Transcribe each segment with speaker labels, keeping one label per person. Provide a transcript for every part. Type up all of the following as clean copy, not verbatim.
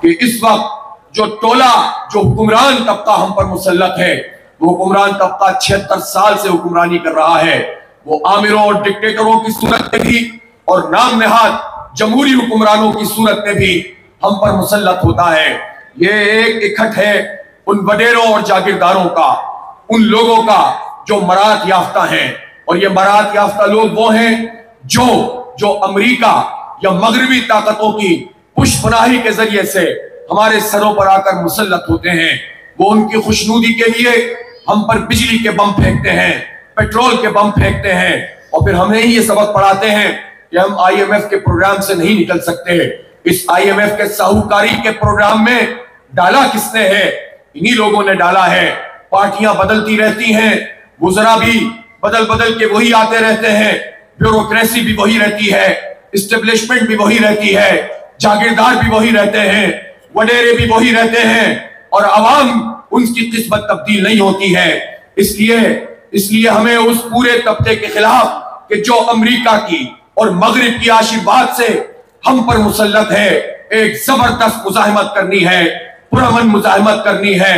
Speaker 1: कि इस वक्त जो टोला, जो हुक्मरान तबका हम पर मुसल्लत है, वो हुक्मरान तबका 76 साल से हुक्मरानी कर रहा है। वो आमिरों और डिक्टेटरों की सूरत में भी और नाम नहाद जमहूरी हुक्मरानों की सूरत में भी हम पर मुसल्लत होता है। ये एक इकट्ठ है उन वडेरों और जागीरदारों का, उन लोगों का जो मरात याफ्ता हैं। और ये मरात याफ्ता लोग वो हैं जो अमेरिका या मगरबी ताकतों की पुष्पनाही के जरिए से हमारे सरों पर आकर मुसल्लत होते हैं। वो उनकी खुशनूदी के लिए हम पर बिजली के बम फेंकते हैं, पेट्रोल के बम फेंकते हैं, और फिर हमें ही ये सबक पढ़ाते हैं कि हम IMF के प्रोग्राम से नहीं निकल सकते। इस IMF के साहूकारी के प्रोग्राम में डाला किसने है? इन्हीं लोगों ने डाला है। पार्टियां बदलती रहती हैं, वुज़रा भी बदल बदल के वही आते रहते हैं, ब्यूरोक्रेसी भी वही रहती है, इस्टेब्लिशमेंट भी वही रहती है, जागीरदार भी वही रहते हैं, वडेरे भी वही रहते हैं, और आवाम उनकी किस्मत तब्दील नहीं होती है। इसलिए हमें उस पूरे तबके के खिलाफ कि जो अमेरिका की और मगरिब की आशीर्वाद से हम पर मुसल्लत है, एक जबरदस्त मुजाहिमत करनी है, पुरअमन मुजाहिमत करनी है,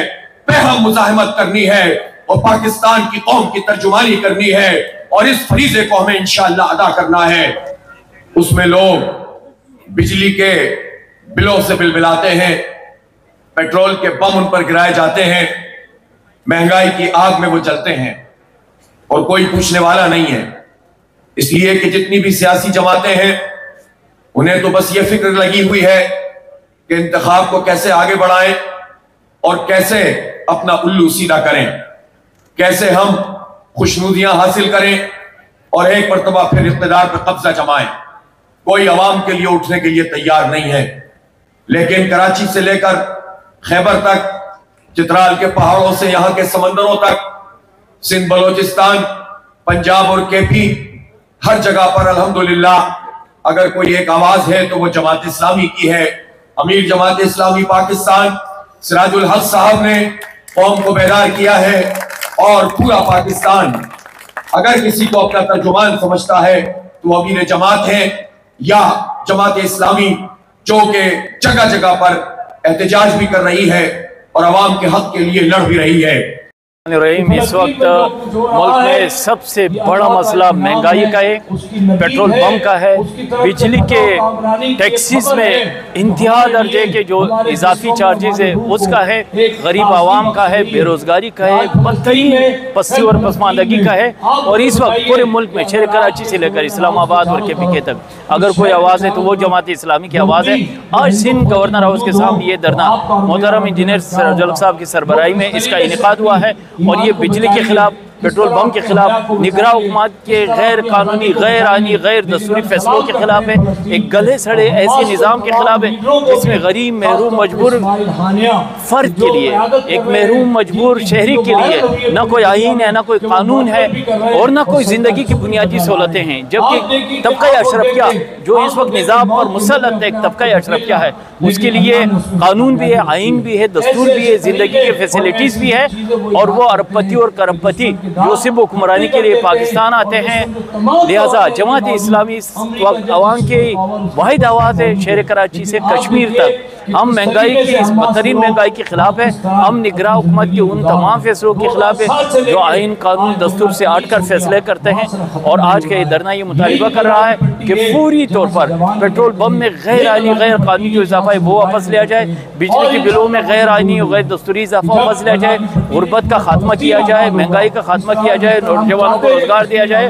Speaker 1: बेहम मुजाहिमत करनी है, और पाकिस्तान की कौम की तर्जुमानी करनी है, और इस फरीजे को हमें इंशाअल्लाह अदा करना है। उसमें लोग बिजली के बिलों से बिलबिलाते हैं, पेट्रोल के बम उन पर गिराए जाते हैं, महंगाई की आग में वो जलते हैं और कोई पूछने वाला नहीं है। इसलिए कि जितनी भी सियासी जमातें हैं उन्हें तो बस ये फिक्र लगी हुई है कि इंतखाब को कैसे आगे बढ़ाएं और कैसे अपना उल्लू सीधा करें, कैसे हम खुशनुदियां हासिल करें और एक मरतबा फिर इक़्तिदार पर कब्जा जमाएं। कोई अवाम के लिए उठने के लिए तैयार नहीं है। लेकिन कराची से लेकर खैबर तक, चित्राल के पहाड़ों से यहां के समंदरों तक, सिंध बलोचिस्तान, पंजाब और KP, हर जगह पर अल्हम्दुलिल्लाह अगर कोई एक आवाज है तो वो जमात इस्लामी की है। अमीर जमात इस्लामी पाकिस्तान सिराजुल हक साहब ने कौम को बेदार किया है, और पूरा पाकिस्तान अगर किसी को अपना तर्जुमान समझता है तो वो अमीर जमात है या जमात इस्लामी, जो कि जगह जगह पर एहतजाज भी कर रही है और अवाम के हक के लिए लड़ भी रही है।
Speaker 2: इस वक्त मुल्क में सबसे बड़ा मसला महंगाई का है, पेट्रोल पंप का है, बिजली के टैक्सीज में इंतहा दर्जे के जो इजाफी चार्जेस है उसका है, गरीब आवाम का है, बेरोज़गारी का है, बदतरीन पस्ती और पसमानदगी का है। और इस वक्त पूरे मुल्क में शहर कराची से लेकर इस्लामाबाद और KPK तक अगर कोई आवाज़ है तो वो जमात इस्लामी की आवाज़ है। आज सिंध गवर्नर हाउस के सामने ये धरना मोहतरम इंजीनियर सिराजुल हक साहब की सरबराही में इसका इनेकाद हुआ है, और ये बिजली के खिलाफ, पेट्रोल पंप के खिलाफ, निगरां हुकूमत के गैर कानूनी, गैर आईनी, गैर दस्तूरी फैसलों के खिलाफ है, एक गले सड़े ऐसे निज़ाम के खिलाफ है जिसमें गरीब, महरूम, मजबूर फर्द के लिए, एक महरूम मजबूर शहरी के लिए ना कोई आईन है, ना कोई कानून है, और ना कोई ज़िंदगी की बुनियादी सहूलतें हैं। जबकि तबका अशरफिया जो इस वक्त निज़ाम और मुसल्लत एक तबका अशरफिया है, उसके लिए कानून भी है, आइन भी है, दस्तूर भी है, ज़िंदगी के फैसिलिटीज़ भी है, और वो अरबपति और करबपति जो सिर्फ हुक्मरानी के लिए पाकिस्तान आते हैं। लिहाजा जमात इस्लामी इस वक्त अवाम की वाहिद आवाज़ है, शहर कराची से कश्मीर तक। हम महंगाई की, इस बदतरीन महंगाई के खिलाफ है, हम निगरां हुकूमत के उन तमाम फैसलों के खिलाफ है जो आइन, कानून, दस्तूर से हट कर फैसले करते हैं। और आज का ये धरना ये मुतालिबा कर रहा है कि पूरी तौर पर पेट्रोल पंप में गैर आइनी, गैर कानूनी जो इजाफा है वो वापस लिया जाए, बिजली के बिलों में गैर आइनी और गैर दस्तूरी इजाफा वापस लिया जाए, गुर्बत का खात्मा किया जाए, महंगाई का खात्मा किया जाए, नौजवानों को रोजगार दिया जाए,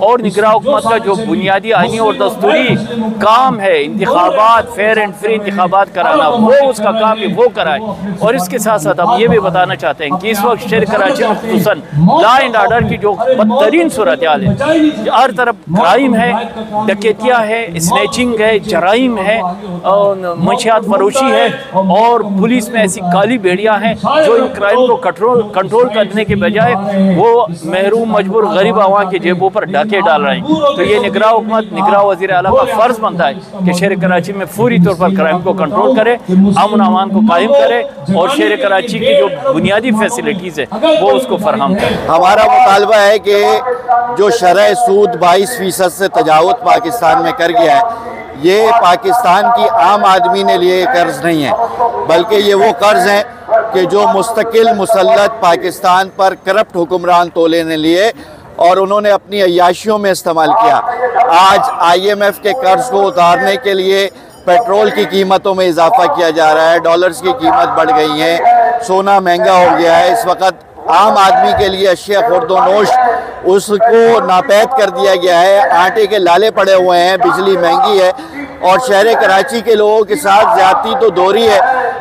Speaker 2: और निगरां हुकूमत का जो बुनियादी आइनी और दस्तूरी काम है, इंतखाबात, फेयर एंड फ्री इंतखाबात कराना, वो उसका काम है, वो कराए। और इसके साथ साथ हम ये भी बताना चाहते हैं कि इस वक्त शहर कराची में खुसूसन लॉ एंड ऑर्डर की जो बदतरीन सूरत हाल है, हर तरफ क्राइम है, डकैतियाँ है, स्नैचिंग है, जराइम है, मंशियात फरोशी है, और पुलिस में ऐसी काली भेड़ियाँ हैं जो इन क्राइम को कंट्रोल करने के बजाय वो वो महरूम मजबूर गरीब आवाम की जेबों पर डाके डाल रहे हैं। तो ये निगरान हुकूमत, निगरान वज़ीर आला का फ़र्ज़ बनता है कि शहर कराची में पूरी तौर पर क्राइम को कंट्रोल करे, अमन अमान को कायम करे और शहर कराची की जो बुनियादी फैसिलिटीज़ है वो उसको फराहम करे।
Speaker 3: हमारा मुतालबा है कि जो शरह सूद 22% से तजावुज़ पाकिस्तान में कर गया है, ये पाकिस्तान की आम आदमी ने लिए कर्ज नहीं है, बल्कि ये वो कर्ज हैं कि जो मुस्तकिल मुसल्लत पाकिस्तान पर करप्ट हुक्मरान तोले ने लिए और उन्होंने अपनी अय्याशियों में इस्तेमाल किया। आज IMF के कर्ज को उतारने के लिए पेट्रोल की कीमतों में इजाफा किया जा रहा है, डॉलर्स की कीमत बढ़ गई है, सोना महंगा हो गया है। इस वक्त आम आदमी के लिए अशिया खुर्दोनोश उसको नापैद कर दिया गया है, आटे के लाले पड़े हुए हैं, बिजली महंगी है और शहर कराची के लोगों के साथ ज़्यादती तो दोहरी है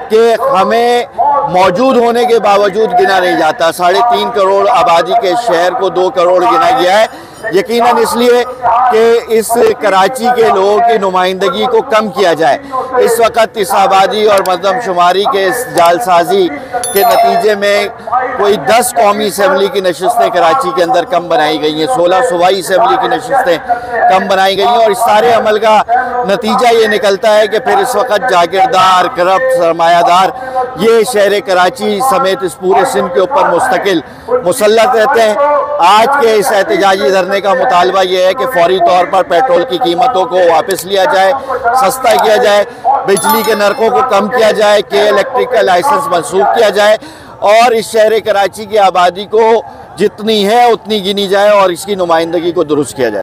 Speaker 3: कि हमें मौजूद होने के बावजूद गिना नहीं जाता। 3.5 करोड़ आबादी के शहर को 2 करोड़ गिना गया है, यकीनन इसलिए कि इस कराची के लोगों की नुमाइंदगी को कम किया जाए। इस वक्त इस आबादी और मरदमशुमारी के इस जालसाजी के नतीजे में कोई 10 कौमी असम्बली की नशस्तें कराची के अंदर कम बनाई गई हैं, 16 सूबाई असम्बली की नशस्तें कम बनाई गई हैं और इस सारे अमल का नतीजा ये निकलता है कि फिर इस वक्त जागीरदार, करप्ट, सरमायादार ये शहर कराची समेत इस पूरे सिंध के ऊपर मुस्तकिल मुसल्लत रहते हैं। आज के इस एहतजाजी धरने का मुतालबा ये है कि फौरी तौर पर पेट्रोल की कीमतों को वापस लिया जाए, सस्ता किया जाए, बिजली के नरकों को कम किया जाए, के इलेक्ट्रिक का लाइसेंस मनसूख किया जाए और इस शहर कराची की आबादी को जितनी है उतनी गिनी जाए और इसकी नुमाइंदगी को दुरुस्त किया जाए।